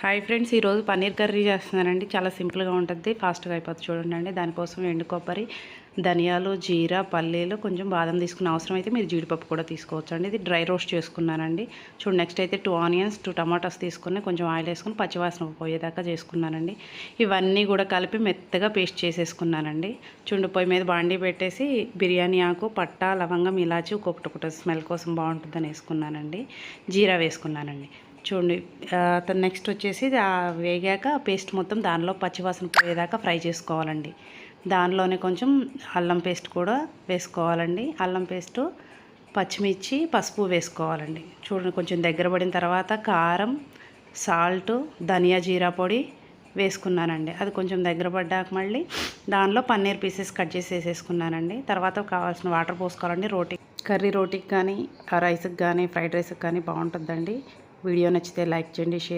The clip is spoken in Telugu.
హాయ్ ఫ్రెండ్స్, ఈరోజు పన్నీర్ కర్రీ చేస్తున్నానండి. చాలా సింపుల్గా ఉంటుంది, ఫాస్ట్గా అయిపోతుంది. చూడండి, దానికోసం ఎండు కొబ్బరి, ధనియాలు, జీరా, పల్లీలు, కొంచెం బాదం తీసుకున్న అవసరం అయితే మీరు జీడిపప్పు కూడా తీసుకోవచ్చు అండి. ఇది డ్రై రోస్ట్ చేసుకున్నానండి. చూడండి, నెక్స్ట్ అయితే 2 ఆనియన్స్, 2 టమాటాస్ తీసుకుని కొంచెం ఆయిల్ వేసుకుని పచ్చివాసన పోయేదాకా చేసుకున్నానండి. ఇవన్నీ కూడా కలిపి మెత్తగా పేస్ట్ చేసేసుకున్నానండి. చూడండి, పొయ్యి మీద బాండీ పెట్టేసి బిర్యానీ ఆకు, పట్టా, లవంగం, ఇలాచి ఒక్కొక్కటి స్మెల్ కోసం బాగుంటుందని వేసుకున్నానండి. జీరా వేసుకున్నానండి. చూడండి, నెక్స్ట్ వచ్చేసి వేగాక పేస్ట్ మొత్తం దానిలో పచ్చివాసన పోయేదాకా ఫ్రై చేసుకోవాలండి. దానిలోనే కొంచెం అల్లం పేస్ట్ కూడా వేసుకోవాలండి. అల్లం పేస్టు, పచ్చిమిర్చి, పసుపు వేసుకోవాలండి. చూడండి, కొంచెం దగ్గర పడిన తర్వాత కారం, సాల్ట్, ధనియా, జీరా పొడి వేసుకున్నానండి. అది కొంచెం దగ్గర పడ్డాక మళ్ళీ దానిలో పన్నీర్ పీసెస్ కట్ చేసి వేసేసుకున్నానండి. తర్వాత కావాల్సిన వాటర్ పోసుకోవాలండి. కర్రీ రోటీకి కానీ, రైస్కి కానీ, ఫ్రైడ్ రైస్కి కానీ బాగుంటుందండి. వీడియో నచ్చితే లైక్ చేయండి, షేర్